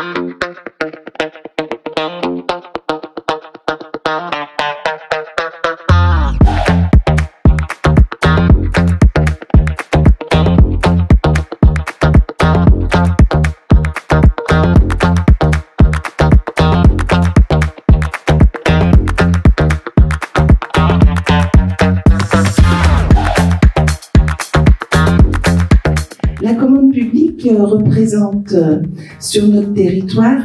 La commande publique représente sur notre territoire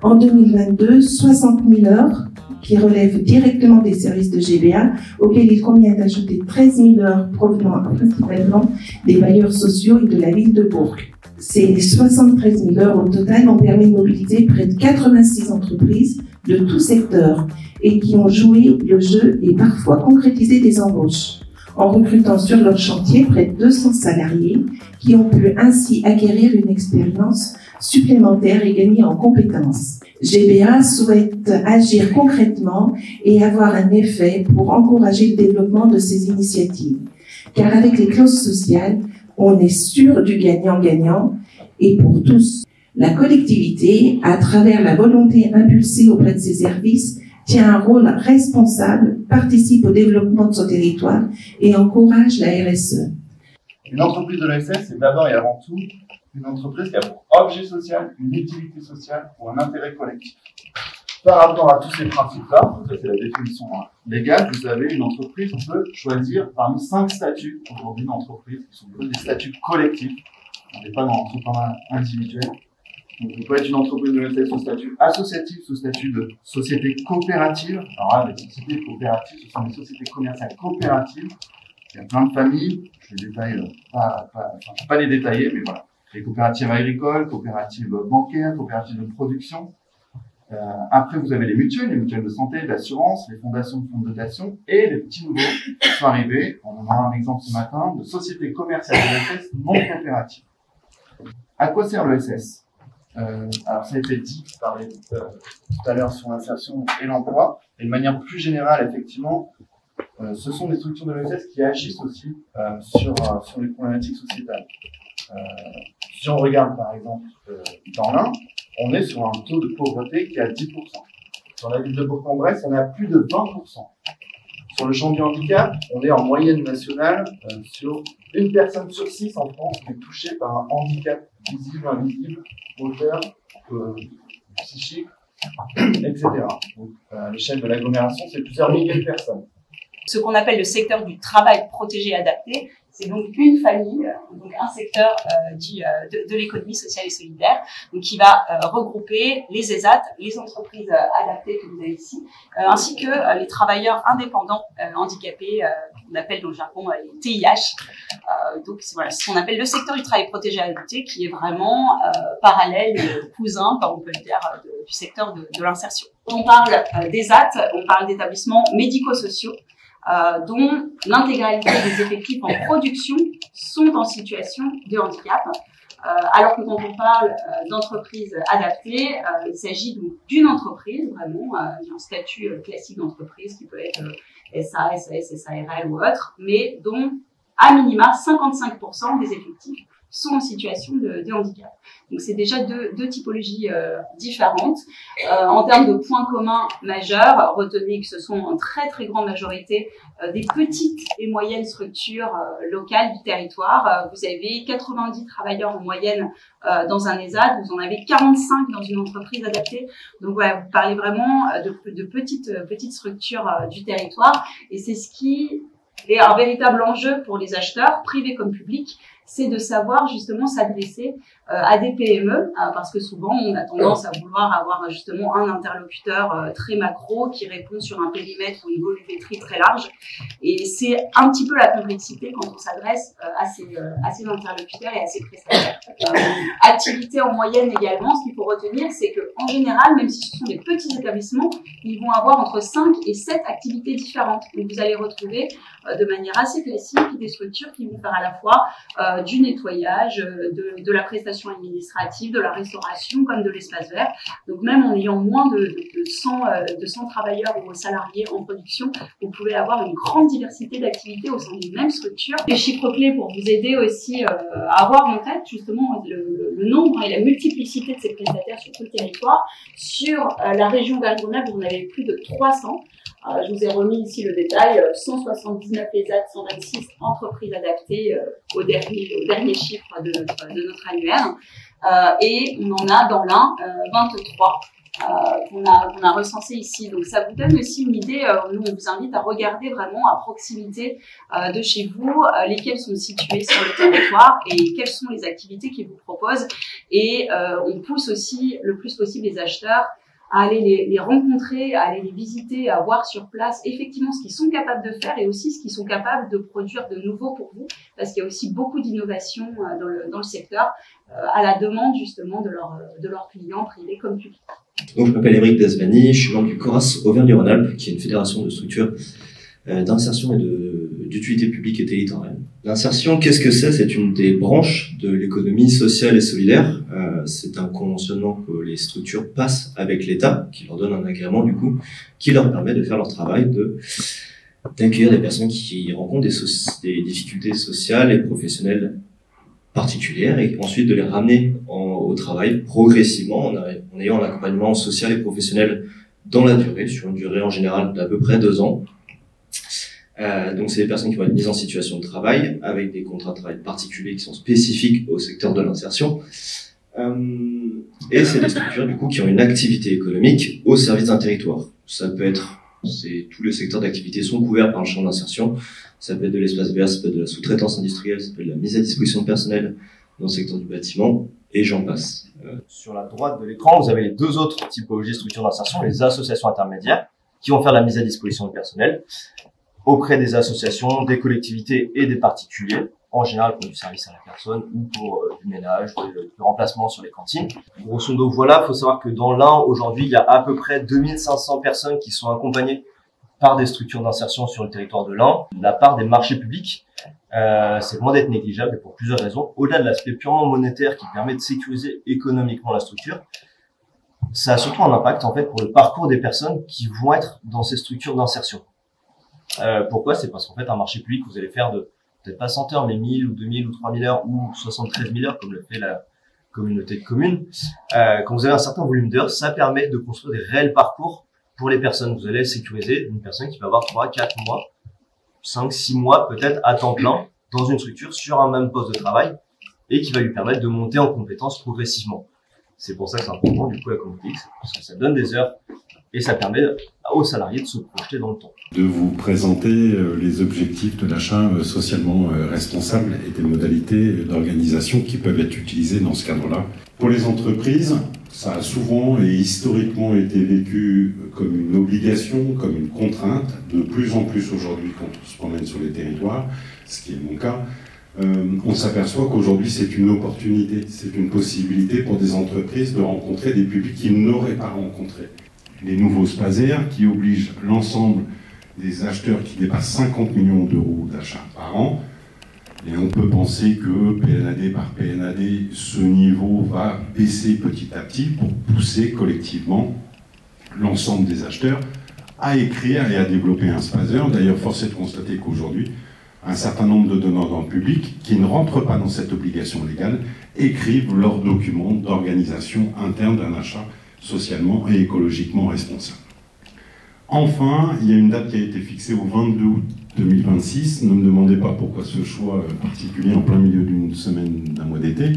en 2022 60 000 heures qui relèvent directement des services de GBA, auxquels il convient d'ajouter 13 000 heures provenant principalement des bailleurs sociaux et de la ville de Bourg. Ces 73 000 heures au total ont permis de mobiliser près de 86 entreprises de tous secteurs et qui ont joué le jeu et parfois concrétisé des embauches, en recrutant sur leur chantier près de 200 salariés qui ont pu ainsi acquérir une expérience supplémentaire et gagner en compétences. GBA souhaite agir concrètement et avoir un effet pour encourager le développement de ces initiatives. Car avec les clauses sociales, on est sûr du gagnant-gagnant et pour tous. La collectivité, à travers la volonté impulsée auprès de ses services, tient un rôle responsable, participe au développement de son territoire et encourage la RSE. Une entreprise de l'ESS, c'est d'abord et avant tout une entreprise qui a pour objet social, une utilité sociale ou un intérêt collectif. Par rapport à tous ces principes-là, ça c'est la définition légale, vous avez une entreprise, on peut choisir parmi 5 statuts aujourd'hui d'entreprise qui sont des statuts collectifs. On n'est pas dans l'entrepreneuriat individuel. Donc, vous pouvez être une entreprise de l'ESS sous statut associatif, sous statut de société coopérative. Alors là, les sociétés coopératives, ce sont des sociétés commerciales coopératives. Il y a plein de familles, je les détaille je ne vais pas les détailler, mais voilà. Les coopératives agricoles, coopératives bancaires, coopératives de production. Après, vous avez les mutuelles de santé, d'assurance, les fondations de fonds de dotation et les petits nouveaux qui sont arrivés. On en a un exemple ce matin de sociétés commerciales de l'ESS non coopératives. À quoi sert l'ESS? Alors, ça a été dit tout à l'heure sur l'insertion et l'emploi. Et de manière plus générale, effectivement, ce sont des structures de l'ESS qui agissent aussi sur les problématiques sociétales. Si on regarde par exemple dans l'Ain, on est sur un taux de pauvreté qui est à 10%. Sur la ville de Bourg-en-Bresse, on est à plus de 20%. Sur le champ du handicap, on est en moyenne nationale sur une personne sur 6 en France qui est touchée par un handicap visible, invisible, moteur, psychique, etc. Donc, à l'échelle de l'agglomération, c'est plusieurs milliers de personnes. Ce qu'on appelle le secteur du travail protégé et adapté, c'est donc une famille, donc un secteur de l'économie sociale et solidaire, donc qui va regrouper les ESAT, les entreprises adaptées que vous avez ici, ainsi que les travailleurs indépendants handicapés, qu'on appelle dans le jargon les TIH. Donc voilà, c'est ce qu'on appelle le secteur du travail protégé et adapté, qui est vraiment parallèle, cousin, comme on peut le dire, du secteur de l'insertion. On parle d'ESAT, on parle d'établissements médico-sociaux, dont l'intégralité des effectifs en production sont en situation de handicap. Alors que quand on parle d'entreprise adaptée, il s'agit donc d'une entreprise, vraiment, d'un statut classique d'entreprise qui peut être SA, SAS, SARL ou autre, mais dont à minima 55% des effectifs sont en situation de handicap. Donc c'est déjà deux typologies différentes. En termes de points communs majeurs, retenez que ce sont en très très grande majorité des petites et moyennes structures locales du territoire. Vous avez 90 travailleurs en moyenne dans un ESAT, vous en avez 45 dans une entreprise adaptée. Donc voilà, vous parlez vraiment de petites structures du territoire, et c'est ce qui est un véritable enjeu pour les acheteurs, privés comme publics, c'est de savoir justement s'adresser à des PME, parce que souvent on a tendance à vouloir avoir justement un interlocuteur très macro qui répond sur un périmètre ou une volumétrie très large, et c'est un petit peu la complexité quand on s'adresse à ces interlocuteurs et à ces prestataires. Activité en moyenne également, ce qu'il faut retenir, c'est que en général, même si ce sont des petits établissements, ils vont avoir entre 5 et 7 activités différentes. Donc vous allez retrouver de manière assez classique des structures qui vont faire à la fois du nettoyage, de la prestation administrative, de la restauration, comme de l'espace vert. Donc même en ayant moins de 100 travailleurs ou salariés en production, vous pouvez avoir une grande diversité d'activités au sein d'une même structure. Les chiffres clés pour vous aider aussi à avoir en tête justement le nombre et la multiplicité de ces prestataires sur tout le territoire. Sur la région Auvergne-Rhône-Alpes, vous en avez plus de 300. Je vous ai remis ici le détail, 179 ESAT, 126 entreprises adaptées au dernier chiffre de notre annuaire. Et on en a dans l'Ain 23 qu'on a recensé ici. Donc ça vous donne aussi une idée, nous on vous invite à regarder vraiment à proximité de chez vous lesquels sont situés sur le territoire et quelles sont les activités qu'ils vous proposent. Et on pousse aussi le plus possible les acheteurs à aller les rencontrer, à aller les visiter, à voir sur place effectivement ce qu'ils sont capables de faire et aussi ce qu'ils sont capables de produire de nouveau pour vous, parce qu'il y a aussi beaucoup d'innovation dans le secteur à la demande justement de leurs clients privés comme publics. Donc, je m'appelle Émeric Dasvani, je suis membre du CORAS Auvergne-Rhône-Alpes, qui est une fédération de structures d'insertion et d'utilité publique et territoriale. L'insertion, qu'est-ce que c'est? C'est une des branches de l'économie sociale et solidaire. C'est un conventionnement que les structures passent avec l'État, qui leur donne un agrément du coup, qui leur permet de faire leur travail, d'accueillir des personnes qui rencontrent des difficultés sociales et professionnelles particulières et ensuite de les ramener au travail progressivement en ayant un accompagnement social et professionnel dans la durée, sur une durée en général d'à peu près 2 ans. Donc c'est des personnes qui vont être mises en situation de travail avec des contrats de travail particuliers qui sont spécifiques au secteur de l'insertion. Et c'est des structures du coup qui ont une activité économique au service d'un territoire. Ça peut être, tous les secteurs d'activité sont couverts par le champ d'insertion. Ça peut être de l'espace vert, ça peut être de la sous-traitance industrielle, ça peut être de la mise à disposition de personnel dans le secteur du bâtiment, et j'en passe. Sur la droite de l'écran, vous avez les 2 autres typologies de structures d'insertion, les associations intermédiaires, qui vont faire la mise à disposition de personnel auprès des associations, des collectivités et des particuliers, en général pour du service à la personne ou pour du ménage, du remplacement sur les cantines. Grosso modo, voilà, il faut savoir que dans l'Ain, aujourd'hui, il y a à peu près 2500 personnes qui sont accompagnées par des structures d'insertion sur le territoire de l'Ain. La part des marchés publics, c'est loin d'être négligeable et pour plusieurs raisons. Au-delà de l'aspect purement monétaire qui permet de sécuriser économiquement la structure, ça a surtout un impact en fait pour le parcours des personnes qui vont être dans ces structures d'insertion. Pourquoi? C'est parce qu'en fait un marché public, vous allez faire de peut-être pas 100 heures, mais 1000 ou 2000 ou 3000 heures ou 73 000 heures comme le fait la communauté de communes. Quand vous avez un certain volume d'heures, ça permet de construire des réels parcours pour les personnes. Vous allez sécuriser une personne qui va avoir 3, 4 mois, 5, 6 mois peut-être à temps plein dans une structure sur un même poste de travail et qui va lui permettre de monter en compétences progressivement. C'est pour ça que c'est important du coup la Communix, parce que ça donne des heures et ça permet aux salariés de se projeter dans le temps. De vous présenter les objectifs de l'achat socialement responsable et des modalités d'organisation qui peuvent être utilisées dans ce cadre-là. Pour les entreprises, ça a souvent et historiquement été vécu comme une obligation, comme une contrainte. De plus en plus aujourd'hui, quand on se promène sur les territoires, ce qui est mon cas, on s'aperçoit qu'aujourd'hui c'est une opportunité, c'est une possibilité pour des entreprises de rencontrer des publics qu'ils n'auraient pas rencontrés. Les nouveaux SPASER qui obligent l'ensemble des acheteurs qui dépassent 50 millions d'euros d'achat par an. Et on peut penser que PNAD par PNAD, ce niveau va baisser petit à petit pour pousser collectivement l'ensemble des acheteurs à écrire et à développer un SPASER. D'ailleurs, force est de constater qu'aujourd'hui, un certain nombre de donneurs dans le public qui ne rentrent pas dans cette obligation légale écrivent leurs documents d'organisation interne d'un achat socialement et écologiquement responsable. Enfin, il y a une date qui a été fixée au 22 août 2026. Ne me demandez pas pourquoi ce choix particulier en plein milieu d'une semaine d'un mois d'été,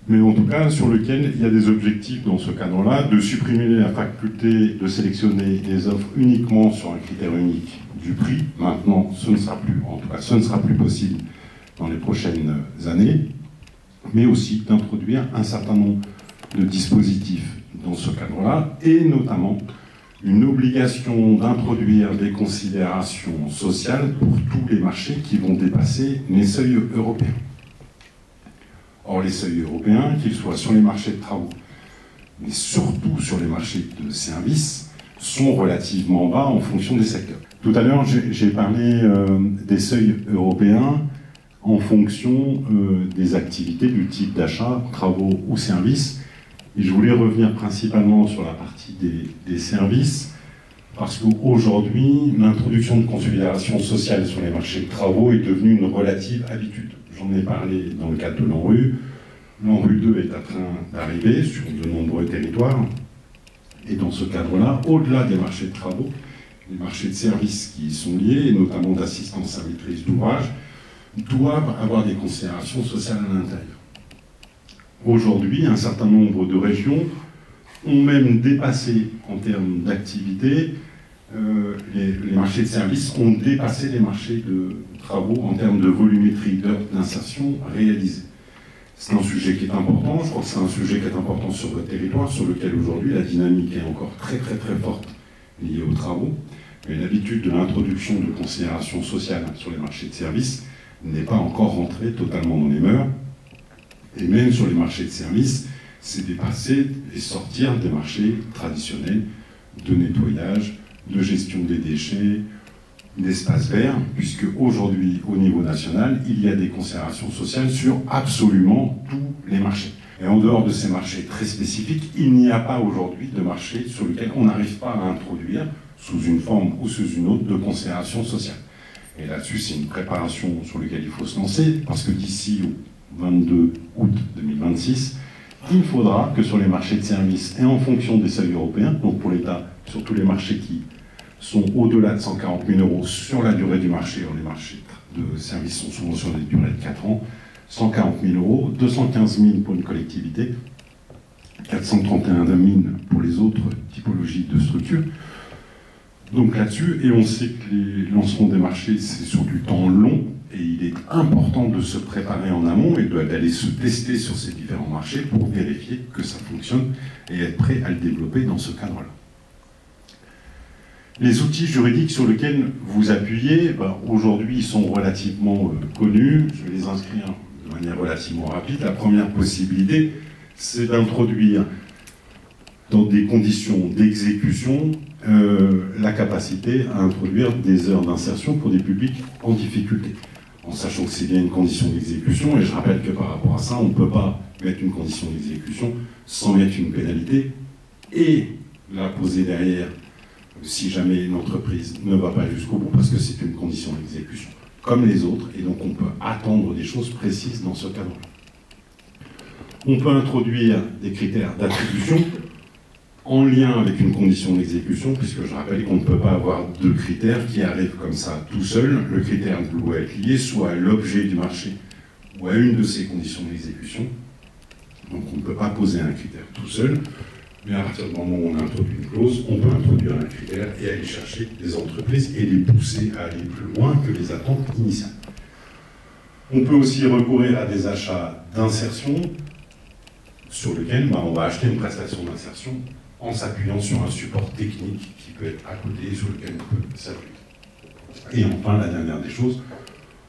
mais en tout cas sur lequel il y a des objectifs dans ce cadre-là, de supprimer la faculté de sélectionner des offres uniquement sur un critère unique du prix. Maintenant, ce ne sera plus, en tout cas, ce ne sera plus possible dans les prochaines années, mais aussi d'introduire un certain nombre de dispositifs dans ce cadre-là, et notamment une obligation d'introduire des considérations sociales pour tous les marchés qui vont dépasser les seuils européens. Or, les seuils européens, qu'ils soient sur les marchés de travaux, mais surtout sur les marchés de services, sont relativement bas en fonction des secteurs. Tout à l'heure, j'ai parlé des seuils européens en fonction des activités, du type d'achat, travaux ou services. Et je voulais revenir principalement sur la partie des services, parce qu'aujourd'hui, l'introduction de considérations sociales sur les marchés de travaux est devenue une relative habitude. J'en ai parlé dans le cadre de l'ANRU. L'ANRU 2 est en train d'arriver sur de nombreux territoires. Et dans ce cadre-là, au-delà des marchés de travaux, les marchés de services qui y sont liés, et notamment d'assistance à maîtrise d'ouvrage, doivent avoir des considérations sociales à l'intérieur. Aujourd'hui, un certain nombre de régions ont même dépassé en termes d'activité, les marchés de services ont dépassé les marchés de travaux en termes de volumétrie d'heures d'insertion réalisées. C'est un sujet qui est important, je crois que c'est un sujet qui est important sur votre territoire, sur lequel aujourd'hui la dynamique est encore très forte liée aux travaux, mais l'habitude de l'introduction de considérations sociales sur les marchés de services n'est pas encore rentrée totalement dans les mœurs, et même sur les marchés de services, c'est dépasser et sortir des marchés traditionnels de nettoyage, de gestion des déchets, d'espaces verts, puisque aujourd'hui, au niveau national, il y a des considérations sociales sur absolument tous les marchés. Et en dehors de ces marchés très spécifiques, il n'y a pas aujourd'hui de marché sur lequel on n'arrive pas à introduire, sous une forme ou sous une autre, de considération sociale. Et là-dessus, c'est une préparation sur laquelle il faut se lancer, parce que d'ici au 22 août 2026, il faudra que sur les marchés de services, et en fonction des seuils européens, donc pour l'État, sur tous les marchés qui sont au-delà de 140 000 € sur la durée du marché, les marchés de services sont souvent sur des durées de 4 ans, 140 000 €, 215 000 pour une collectivité, 431 000 pour les autres typologies de structures. Donc là-dessus, et on sait que les lancements des marchés, c'est sur du temps long, et il est important de se préparer en amont et d'aller se tester sur ces différents marchés pour vérifier que ça fonctionne et être prêt à le développer dans ce cadre-là. Les outils juridiques sur lesquels vous appuyez, aujourd'hui, ils sont relativement connus. Je vais les inscrire de manière relativement rapide. La première possibilité, c'est d'introduire dans des conditions d'exécution la capacité à introduire des heures d'insertion pour des publics en difficulté. En sachant que c'est bien une condition d'exécution, et je rappelle que par rapport à ça, on ne peut pas mettre une condition d'exécution sans mettre une pénalité et la poser derrière si jamais une entreprise ne va pas jusqu'au bout, parce que c'est une condition d'exécution, comme les autres, et donc on peut attendre des choses précises dans ce cadre-là. On peut introduire des critères d'attribution en lien avec une condition d'exécution, puisque je rappelle qu'on ne peut pas avoir deux critères qui arrivent comme ça tout seul. Le critère doit être lié soit à l'objet du marché ou à une de ces conditions d'exécution. Donc on ne peut pas poser un critère tout seul. Mais à partir du moment où on introduit une clause, on peut introduire un critère et aller chercher des entreprises et les pousser à aller plus loin que les attentes initiales. On peut aussi recourir à des achats d'insertion sur lesquels on va acheter une prestation d'insertion en s'appuyant sur un support technique qui peut être à côté et sur lequel on peut s'appuyer. Et enfin, la dernière des choses,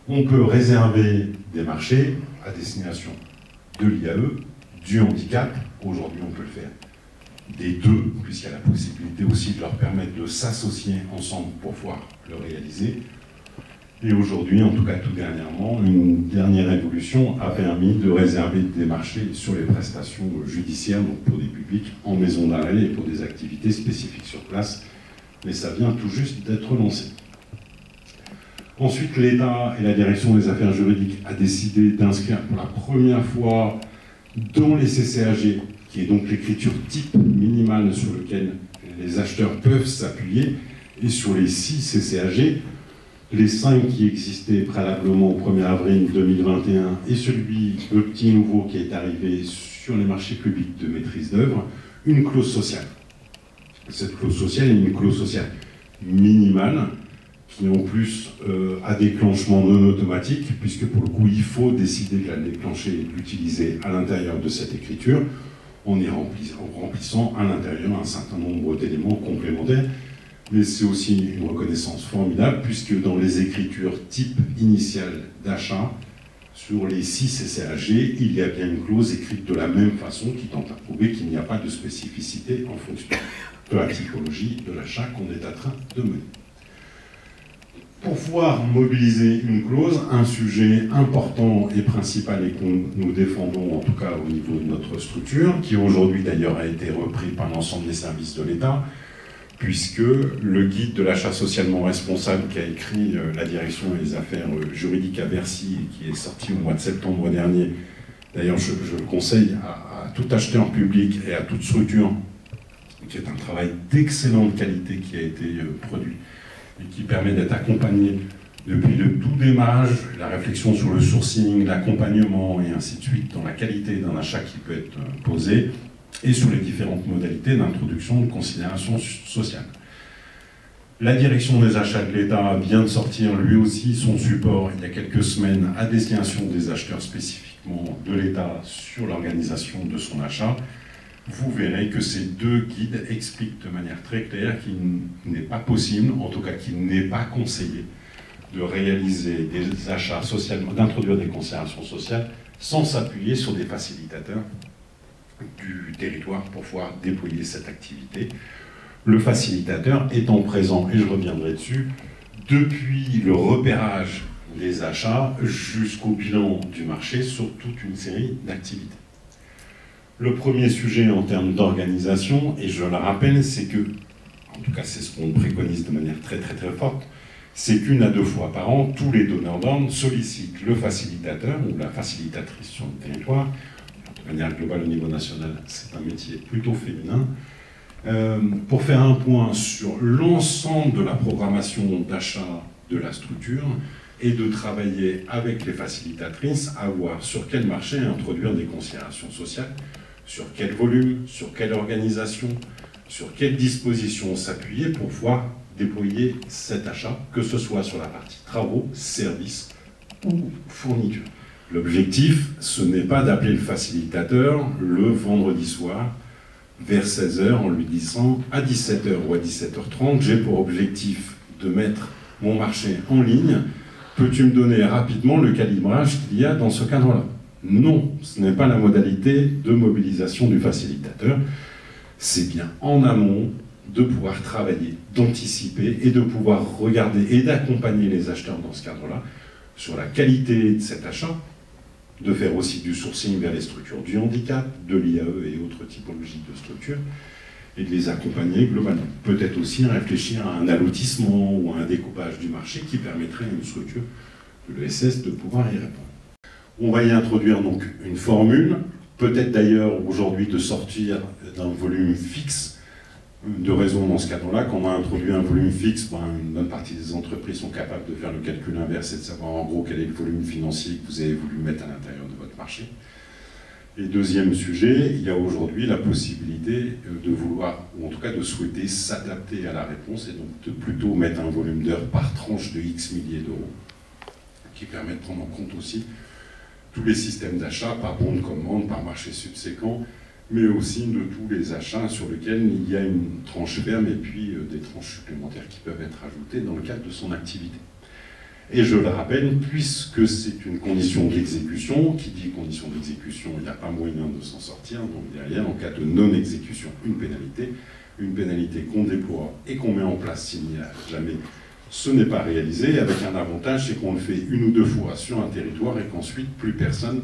on peut réserver des marchés à destination de l'IAE, du handicap, aujourd'hui on peut le faire des deux, puisqu'il y a la possibilité aussi de leur permettre de s'associer ensemble pour pouvoir le réaliser. Et aujourd'hui, en tout cas tout dernièrement, une dernière évolution a permis de réserver des marchés sur les prestations judiciaires, donc pour des publics en maison d'arrêt et pour des activités spécifiques sur place. Mais ça vient tout juste d'être lancé. Ensuite, l'État et la Direction des affaires juridiques a décidé d'inscrire pour la première fois dans les CCAG, qui est donc l'écriture type minimale sur laquelle les acheteurs peuvent s'appuyer, et sur les 6 CCAG, les 5 qui existaient préalablement au 1er avril 2021 et celui, le petit nouveau qui est arrivé sur les marchés publics de maîtrise d'œuvre, une clause sociale. Cette clause sociale est une clause sociale minimale qui en plus a déclenchement non automatique, puisque pour le coup il faut décider de la déclencher et de l'utiliser à l'intérieur de cette écriture en y remplissant à l'intérieur un certain nombre d'éléments complémentaires. Mais c'est aussi une reconnaissance formidable, puisque dans les écritures type initiales d'achat, sur les 6 CCAG, il y a bien une clause écrite de la même façon qui tente à prouver qu'il n'y a pas de spécificité en fonction de la typologie de l'achat qu'on est en train de mener. Pour pouvoir mobiliser une clause, un sujet important et principal et que nous défendons, en tout cas au niveau de notre structure, qui aujourd'hui d'ailleurs a été repris par l'ensemble des services de l'État, puisque le guide de l'achat socialement responsable qu'a écrit la direction des affaires juridiques à Bercy et qui est sorti au mois de septembre dernier, d'ailleurs je le conseille à tout acheteur public et à toute structure, qui est un travail d'excellente qualité qui a été produit, et qui permet d'être accompagné depuis le tout démarrage, la réflexion sur le sourcing, l'accompagnement et ainsi de suite dans la qualité d'un achat qui peut être posé et sur les différentes modalités d'introduction de considération sociale. La direction des achats de l'État vient de sortir lui aussi son support il y a quelques semaines à destination des acheteurs spécifiquement de l'État sur l'organisation de son achat. Vous verrez que ces deux guides expliquent de manière très claire qu'il n'est pas possible, en tout cas qu'il n'est pas conseillé, de réaliser des achats socialement, d'introduire des considérations sociales sans s'appuyer sur des facilitateurs du territoire pour pouvoir déployer cette activité. Le facilitateur étant présent, et je reviendrai dessus, depuis le repérage des achats jusqu'au bilan du marché sur toute une série d'activités. Le premier sujet en termes d'organisation, et je le rappelle, c'est que, en tout cas c'est ce qu'on préconise de manière très forte, c'est qu'une à deux fois par an, tous les donneurs d'ordre sollicitent le facilitateur ou la facilitatrice sur le territoire. De manière globale au niveau national, c'est un métier plutôt féminin, pour faire un point sur l'ensemble de la programmation d'achat de la structure et de travailler avec les facilitatrices à voir sur quel marché introduire des considérations sociales, sur quel volume, sur quelle organisation, sur quelle disposition s'appuyer pour pouvoir déployer cet achat, que ce soit sur la partie travaux, services ou fournitures. L'objectif, ce n'est pas d'appeler le facilitateur le vendredi soir vers 16h en lui disant à 17h ou à 17h30, j'ai pour objectif de mettre mon marché en ligne, peux-tu me donner rapidement le calibrage qu'il y a dans ce cadre-là? Non, ce n'est pas la modalité de mobilisation du facilitateur. C'est bien en amont de pouvoir travailler, d'anticiper et de pouvoir regarder et d'accompagner les acheteurs dans ce cadre-là sur la qualité de cet achat, de faire aussi du sourcing vers les structures du handicap, de l'IAE et autres typologies de structures, et de les accompagner globalement. Peut-être aussi réfléchir à un allotissement ou à un découpage du marché qui permettrait à une structure de l'ESS de pouvoir y répondre. On va y introduire donc une formule, peut-être d'ailleurs aujourd'hui de sortir d'un volume fixe, de raison dans ce cadre-là. Quand on a introduit un volume fixe, une bonne partie des entreprises sont capables de faire le calcul inverse et de savoir en gros quel est le volume financier que vous avez voulu mettre à l'intérieur de votre marché. Et deuxième sujet, il y a aujourd'hui la possibilité de vouloir, ou en tout cas de souhaiter s'adapter à la réponse et donc de plutôt mettre un volume d'heures par tranche de X milliers d'euros, qui permet de prendre en compte aussi tous les systèmes d'achat par bon de commande, par marché subséquent, mais aussi de tous les achats sur lesquels il y a une tranche ferme et puis des tranches supplémentaires qui peuvent être ajoutées dans le cadre de son activité. Et je le rappelle, puisque c'est une condition d'exécution, qui dit condition d'exécution, il n'y a pas moyen de s'en sortir, donc derrière, en cas de non-exécution, une pénalité qu'on déploie et qu'on met en place s'il n'y a jamais, ce n'est pas réalisé, avec un avantage, c'est qu'on le fait une ou deux fois sur un territoire et qu'ensuite plus personne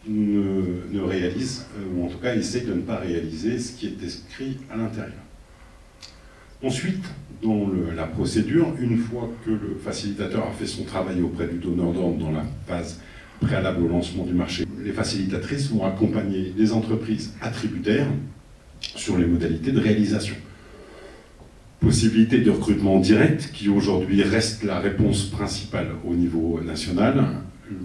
ne réalise, ou en tout cas essaie de ne pas réaliser ce qui est inscrit à l'intérieur. Ensuite, dans la procédure, une fois que le facilitateur a fait son travail auprès du donneur d'ordre dans la phase préalable au lancement du marché, les facilitatrices vont accompagner les entreprises attributaires sur les modalités de réalisation. Possibilité de recrutement direct, qui aujourd'hui reste la réponse principale au niveau national,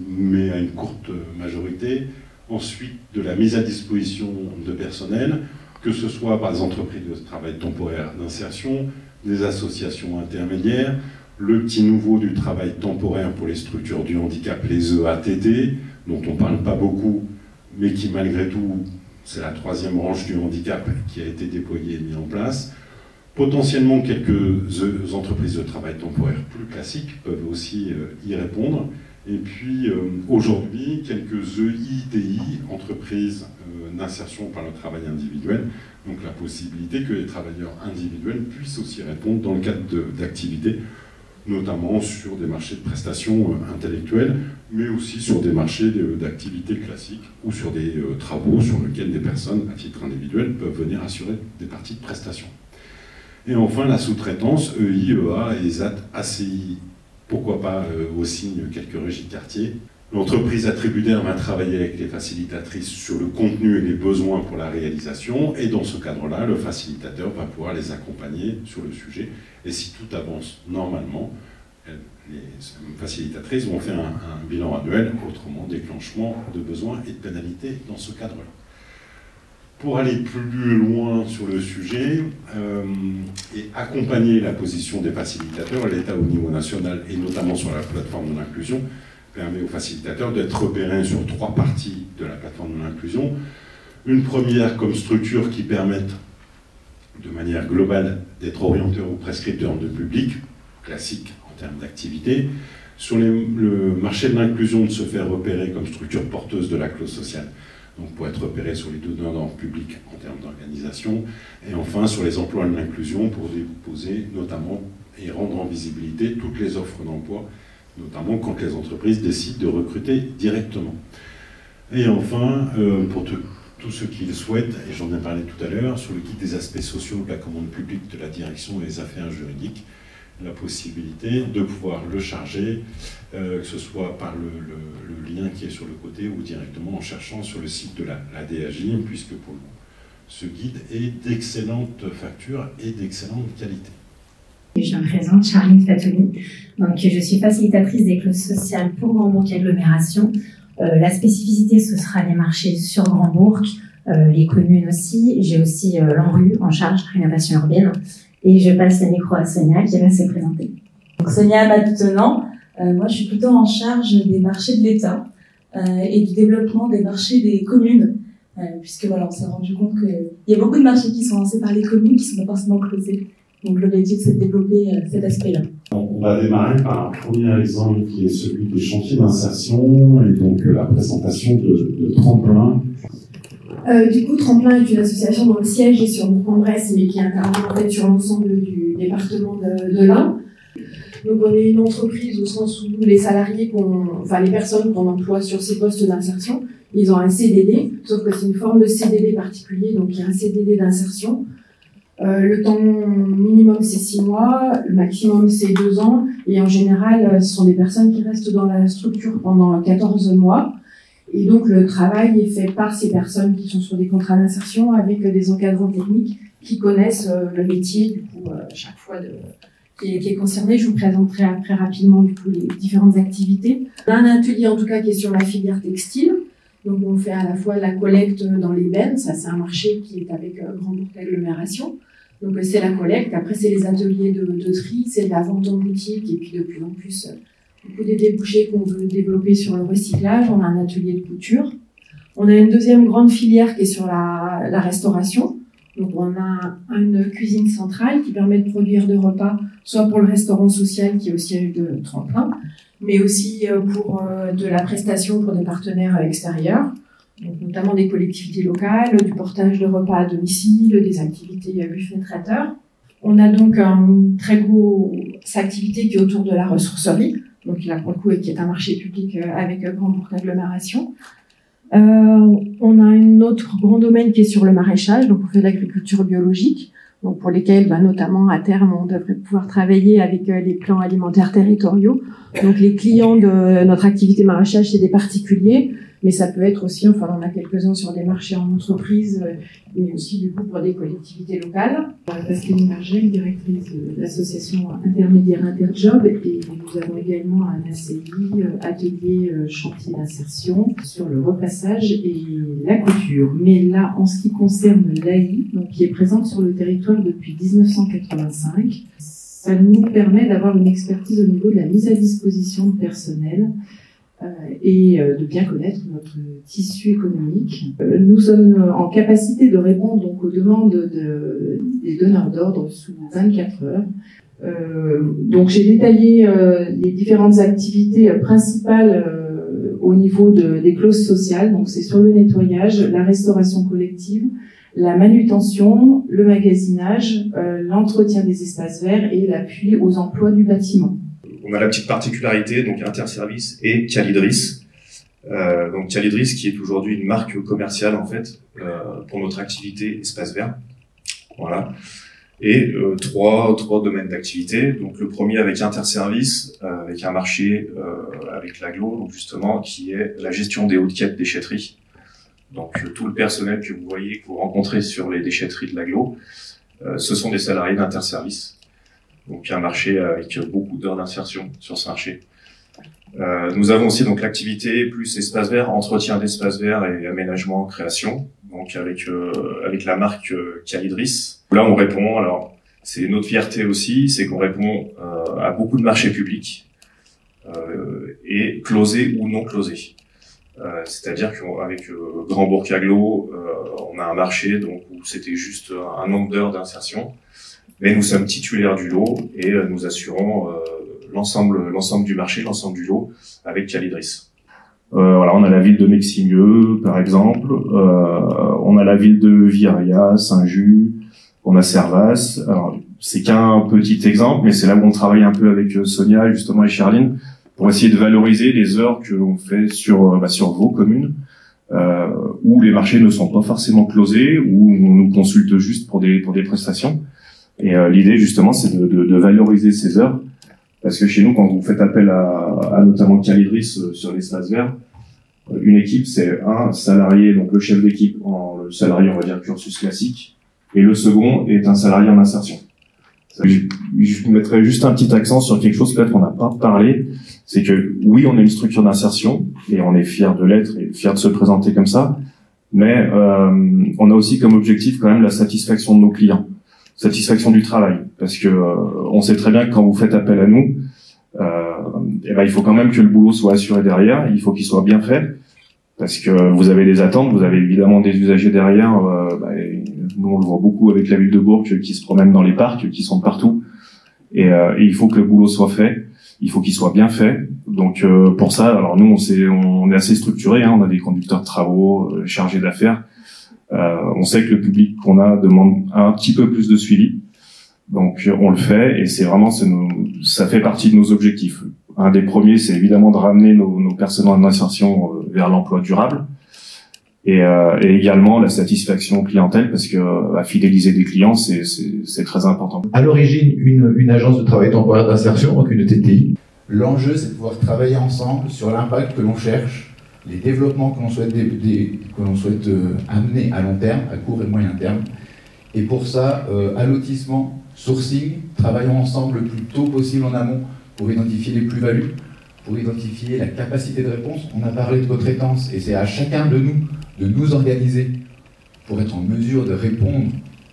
mais à une courte majorité. Ensuite, de la mise à disposition de personnel, que ce soit par des entreprises de travail temporaire d'insertion, des associations intermédiaires, le petit nouveau du travail temporaire pour les structures du handicap, les EATT, dont on ne parle pas beaucoup, mais qui malgré tout, c'est la troisième branche du handicap qui a été déployée et mise en place. Potentiellement, quelques entreprises de travail temporaire plus classiques peuvent aussi y répondre. Et puis, aujourd'hui, quelques EITI, entreprises d'insertion par le travail individuel, donc la possibilité que les travailleurs individuels puissent aussi répondre dans le cadre d'activités, notamment sur des marchés de prestations intellectuelles, mais aussi sur des marchés d'activités classiques ou sur des travaux sur lesquels des personnes à titre individuel peuvent venir assurer des parties de prestations. Et enfin la sous-traitance, EI, EA, ESAT, ACI, pourquoi pas aussi quelques régies de quartier. L'entreprise attributaire va travailler avec les facilitatrices sur le contenu et les besoins pour la réalisation, et dans ce cadre-là, le facilitateur va pouvoir les accompagner sur le sujet. Et si tout avance normalement, les facilitatrices vont faire un bilan annuel, autrement déclenchement de besoins et de pénalités dans ce cadre-là. Pour aller plus loin sur le sujet et accompagner la position des facilitateurs, l'État au niveau national et notamment sur la plateforme de l'inclusion permet aux facilitateurs d'être repérés sur 3 parties de la plateforme de l'inclusion. Une première comme structure qui permettent de manière globale d'être orienteur ou prescripteur de public, classique en termes d'activité. Sur le marché de l'inclusion, de se faire repérer comme structure porteuse de la clause sociale, donc pour être repéré sur les donneurs d'ordre public en termes d'organisation. Et enfin sur les emplois de l'inclusion pour déposer notamment et rendre en visibilité toutes les offres d'emploi, notamment quand les entreprises décident de recruter directement. Et enfin, pour tous ceux qui le souhaitent, et j'en ai parlé tout à l'heure, sur le guide des aspects sociaux de la commande publique de la direction des affaires juridiques, la possibilité de pouvoir le charger, que ce soit par le lien qui est sur le côté ou directement en cherchant sur le site de la DAJ, puisque pour ce guide est d'excellente facture et d'excellente qualité. Je me présente, Charline Fatouni. Donc, je suis facilitatrice des clauses sociales pour Grand-Bourg Agglomération. La spécificité, ce sera les marchés sur Grand-Bourg, les communes aussi. J'ai aussi l'ANRU en charge de rénovation urbaine. Et je passe le micro à Sonia qui va se présenter. Donc, Sonia Madoutenant, moi je suis plutôt en charge des marchés de l'État et du développement des marchés des communes. Puisque voilà, on s'est rendu compte qu'il y a beaucoup de marchés qui sont lancés par les communes qui sont pas forcément closés. Donc l'objectif, c'est de développer cet aspect-là. On va démarrer par un premier exemple qui est celui des chantiers d'insertion et donc la présentation de Tremplin. Du coup, Tremplin est une association dont le siège est sur Bourg-en-Bresse, mais qui intervient en fait sur l'ensemble du département de l'Ain. Donc, on est une entreprise au sens où les salariés, les personnes qu'on emploie sur ces postes d'insertion, ils ont un CDD, sauf que c'est une forme de CDD particulier, donc il y a un CDD d'insertion. Le temps minimum, c'est 6 mois, le maximum, c'est 2 ans, et en général, ce sont des personnes qui restent dans la structure pendant 14 mois. Et donc, le travail est fait par ces personnes qui sont sur des contrats d'insertion avec des encadrants techniques qui connaissent le métier, du coup, chaque fois qui est concerné. Je vous présenterai très rapidement, du coup, les différentes activités. On a un atelier, en tout cas, qui est sur la filière textile. Donc, on fait à la fois la collecte dans les bennes. Ça, c'est un marché qui est avec Grand-Bourg Agglomération. Donc, c'est la collecte. Après, c'est les ateliers de tri, c'est de la vente en boutique. Et puis, de plus en plus, beaucoup des débouchés qu'on veut développer sur le recyclage. On a un atelier de couture. On a une deuxième grande filière qui est sur la restauration. Donc, on a une cuisine centrale qui permet de produire des repas, soit pour le restaurant social qui est au siège de Tremplin, mais aussi pour de la prestation pour des partenaires extérieurs, donc notamment des collectivités locales, du portage de repas à domicile, des activités buffet traiteur. On a donc une très grosse activité qui est autour de la ressourcerie, donc là pour le coup qui est un marché public avec Grand-Bourg Agglomération. On a un autre grand domaine qui est sur le maraîchage, donc on fait de l'agriculture biologique, donc pour lesquels notamment à terme on devrait pouvoir travailler avec les plans alimentaires territoriaux. Donc les clients de notre activité maraîchage, c'est des particuliers, mais ça peut être aussi, on a quelques-uns sur des marchés en entreprise, mais aussi du coup pour des collectivités locales. Pascaline Margel, directrice de l'association intermédiaire Interjob, et nous avons également un ACI, atelier chantier d'insertion, sur le repassage et la couture. Mais là, en ce qui concerne l'AI, donc qui est présente sur le territoire depuis 1985, ça nous permet d'avoir une expertise au niveau de la mise à disposition de personnel et de bien connaître notre tissu économique. Nous sommes en capacité de répondre donc aux demandes des donneurs d'ordre sous 24 heures. Donc j'ai détaillé les différentes activités principales au niveau des clauses sociales. Donc c'est sur le nettoyage, la restauration collective, la manutention, le magasinage, l'entretien des espaces verts et l'appui aux emplois du bâtiment. On a la petite particularité, donc Interservice et Calidris. Donc Calidris qui est aujourd'hui une marque commerciale en fait pour notre activité espace vert. Voilà. Et trois domaines d'activité. Donc le premier avec Interservice, avec un marché avec l'agglo, donc justement qui est la gestion des hautes quêtes déchetteries. Donc tout le personnel que vous voyez, que vous rencontrez sur les déchetteries de l'agglo, ce sont des salariés d'Interservice. Donc un marché avec beaucoup d'heures d'insertion sur ce marché. Nous avons aussi donc l'activité plus espace vert, entretien d'espace vert et aménagement, création. Donc avec la marque Calidris. Là on répond, alors c'est notre fierté aussi, c'est qu'on répond à beaucoup de marchés publics et closés ou non closés. C'est-à-dire qu'avec Grand Bourg Agglo, on a un marché donc où c'était juste un nombre d'heures d'insertion, mais nous sommes titulaires du lot et nous assurons l'ensemble du marché, l'ensemble du lot avec Calidris. Voilà, on a la ville de Meximieux, par exemple. On a la ville de Viriat, Saint-Just. On a Servas. Alors, c'est qu'un petit exemple, mais c'est là où on travaille un peu avec Sonia, justement, et Charline, pour essayer de valoriser les heures que l'on fait sur vos communes, où les marchés ne sont pas forcément closés, où on nous consulte juste pour des prestations. Et l'idée, justement, c'est de valoriser ces heures. Parce que chez nous, quand vous faites appel à notamment Calidris sur l'espace vert, une équipe, c'est un salarié, donc le chef d'équipe, le salarié, on va dire, cursus classique, et le second est un salarié en insertion. Je mettrais juste un petit accent sur quelque chose peut-être qu'on n'a pas parlé, c'est que oui, on est une structure d'insertion, et on est fiers de l'être, et fiers de se présenter comme ça, mais on a aussi comme objectif quand même la satisfaction de nos clients. Satisfaction du travail, parce que on sait très bien que quand vous faites appel à nous, il faut quand même que le boulot soit assuré derrière, il faut qu'il soit bien fait, parce que vous avez des attentes, vous avez évidemment des usagers derrière. Nous on le voit beaucoup avec la ville de Bourg qui se promènent dans les parcs, qui sont partout, et il faut que le boulot soit fait, il faut qu'il soit bien fait. Donc pour ça, alors nous on est assez structuré, on a des conducteurs de travaux chargés d'affaires. On sait que le public qu'on a demande un petit peu plus de suivi, donc on le fait, et c'est vraiment ça fait partie de nos objectifs. Un des premiers, c'est évidemment de ramener nos personnes en insertion vers l'emploi durable, et également la satisfaction clientèle, parce que fidéliser des clients, c'est très important. À l'origine, une agence de travail temporaire d'insertion, donc une TTI. L'enjeu, c'est de pouvoir travailler ensemble sur l'impact que l'on cherche, les développements que l'on souhaite amener à long terme, à court et moyen terme. Et pour ça, allotissement, sourcing, travaillons ensemble le plus tôt possible en amont pour identifier les plus-values, pour identifier la capacité de réponse. On a parlé de retraitance, et c'est à chacun de nous organiser pour être en mesure de répondre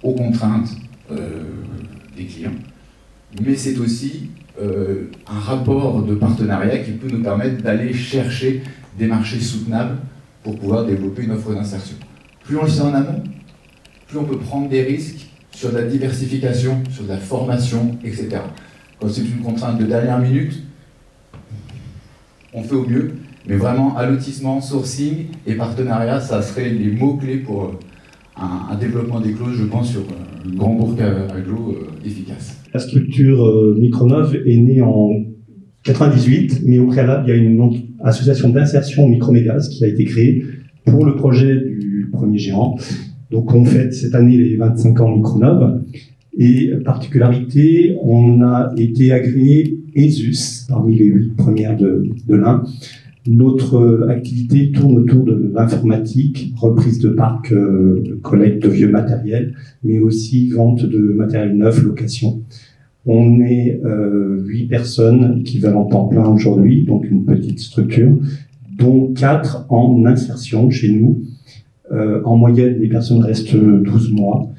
aux contraintes des clients. Mais c'est aussi un rapport de partenariat qui peut nous permettre d'aller chercher des marchés soutenables pour pouvoir développer une offre d'insertion. Plus on le sait en amont, plus on peut prendre des risques sur de la diversification, sur de la formation, etc. Quand c'est une contrainte de dernière minute, on fait au mieux, mais vraiment allotissement, sourcing et partenariat, ça serait les mots-clés pour un développement des clauses, je pense, sur Grand Bourg Agglo efficace. La structure Micronov est née en 98, mais au préalable, il y a une association d'insertion Micromégas qui a été créée pour le projet du premier géant. Donc on fête cette année les 25 ans Micronov. Et particularité, on a été agréé ESUS parmi les 8 premières de l'Ain. Notre activité tourne autour de l'informatique, reprise de parcs, collecte de vieux matériel, mais aussi vente de matériel neuf, location. On est 8 personnes équivalent temps plein aujourd'hui, donc une petite structure, dont 4 en insertion chez nous. En moyenne, les personnes restent 12 mois.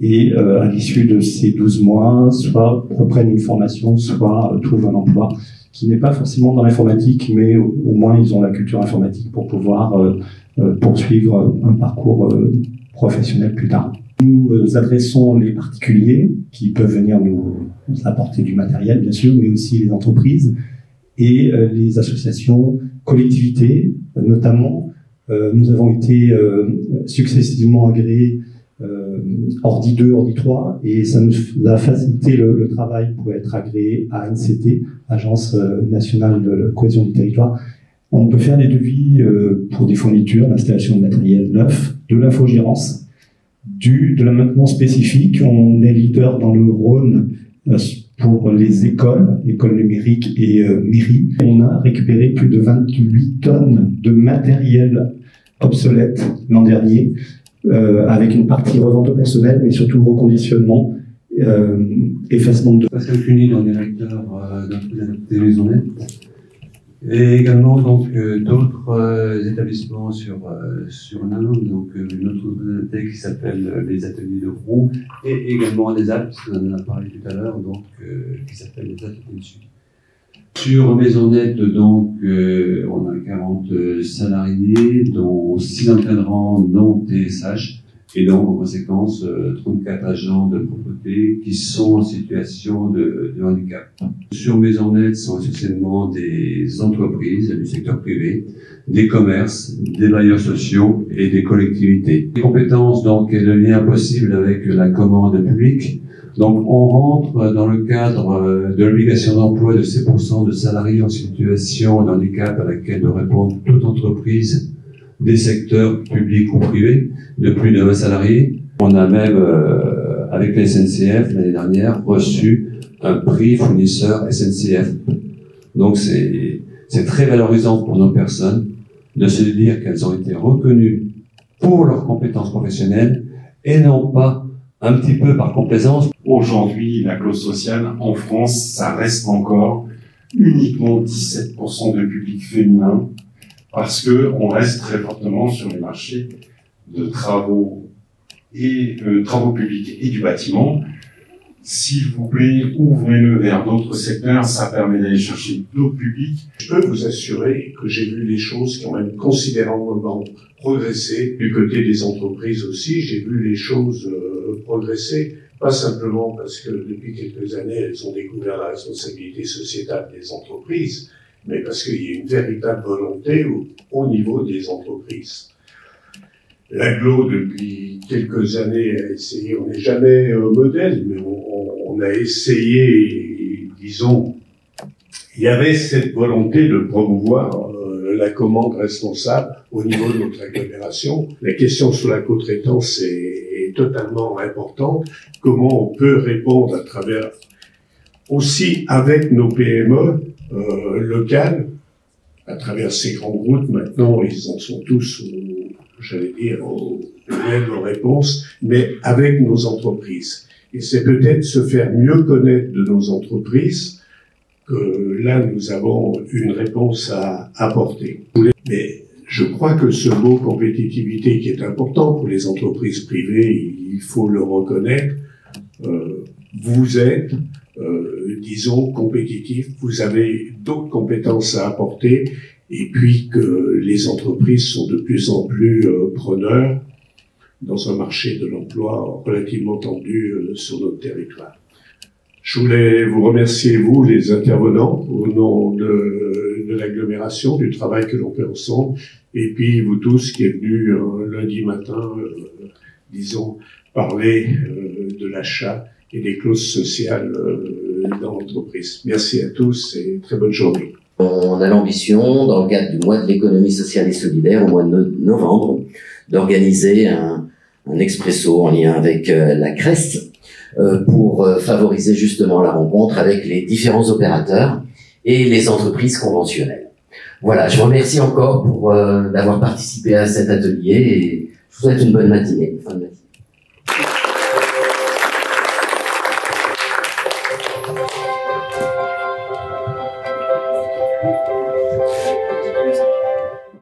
Et à l'issue de ces 12 mois, soit reprennent une formation, soit trouvent un emploi qui n'est pas forcément dans l'informatique, mais au moins ils ont la culture informatique pour pouvoir poursuivre un parcours professionnel plus tard. Nous adressons les particuliers qui peuvent venir nous apporter du matériel, bien sûr, mais aussi les entreprises et les associations, collectivités Notamment, nous avons été successivement agréés Ordi 2, Ordi 3, et ça nous a facilité le travail pour être agréé à ANCT, Agence nationale de cohésion du territoire. On peut faire des devis pour des fournitures, l'installation de matériel neuf, de l'infogérance, de la maintenance spécifique. On est leader dans le Rhône pour les écoles numériques et mairies. On a récupéré plus de 28 tonnes de matériel obsolète l'an dernier, avec une partie revente au personnel, mais surtout reconditionnement, effacement de... Pascal Cuny, dans directeur des maisonnettes, et également donc d'autres établissements sur l'Inde, donc une autre bibliothèque qui s'appelle les Ateliers de Roux, et également des Alpes, on en a parlé tout à l'heure, donc qui s'appelle les Ateliers de Sud. Sur Maisonnette, donc, on a 40 salariés, dont 6 encadrants non TSH, et donc, en conséquence, 34 agents de propreté qui sont en situation de handicap. Sur Maisonnette, sont essentiellement des entreprises du secteur privé, des commerces, des bailleurs sociaux et des collectivités. Les compétences, donc, et le lien possible avec la commande publique. Donc, on rentre dans le cadre de l'obligation d'emploi de ces % de salariés en situation de handicap à laquelle doit répondre toute entreprise des secteurs publics ou privés de plus de 20 salariés. On a même, avec la SNCF, l'année dernière, reçu un prix fournisseur SNCF. Donc, c'est très valorisant pour nos personnes de se dire qu'elles ont été reconnues pour leurs compétences professionnelles et non pas un petit peu par complaisance. Aujourd'hui, la clause sociale, en France, ça reste encore uniquement 17% de public féminin, parce que on reste très fortement sur les marchés de travaux et travaux publics et du bâtiment. S'il vous plaît, ouvrez-le vers d'autres secteurs, ça permet d'aller chercher d'autres publics. Je peux vous assurer que j'ai vu les choses qui ont même considérablement progressé. Du côté des entreprises aussi, j'ai vu les choses progresser, pas simplement parce que depuis quelques années, elles ont découvert la responsabilité sociétale des entreprises, mais parce qu'il y a une véritable volonté au niveau des entreprises. L'Aglo, depuis quelques années, a essayé, on n'est jamais modèle, mais on a essayé, disons, il y avait cette volonté de promouvoir la commande responsable au niveau de notre agglomération. La question sur la co-traitance est totalement importante. Comment on peut répondre à travers, aussi avec nos PME locales, à travers ces grandes routes. Maintenant, ils en sont tous, j'allais dire, aux mêmes réponses, mais avec nos entreprises. Et c'est peut-être se faire mieux connaître de nos entreprises que là, nous avons une réponse à apporter. Mais je crois que ce mot compétitivité qui est important pour les entreprises privées, il faut le reconnaître, vous êtes, disons, compétitifs, vous avez d'autres compétences à apporter, et puis que les entreprises sont de plus en plus preneurs dans un marché de l'emploi relativement tendu sur notre territoire. Je voulais vous remercier, vous, les intervenants, au nom de l'agglomération, du travail que l'on fait ensemble, et puis vous tous qui êtes venus lundi matin, disons, parler de l'achat et des clauses sociales dans l'entreprise. Merci à tous et très bonne journée. On a l'ambition, dans le cadre du mois de l'économie sociale et solidaire, au mois de novembre, d'organiser un expresso en lien avec la CREST pour favoriser justement la rencontre avec les différents opérateurs et les entreprises conventionnelles. Voilà, je vous remercie encore pour d'avoir participé à cet atelier et je vous souhaite une bonne matinée. Fin de matinée.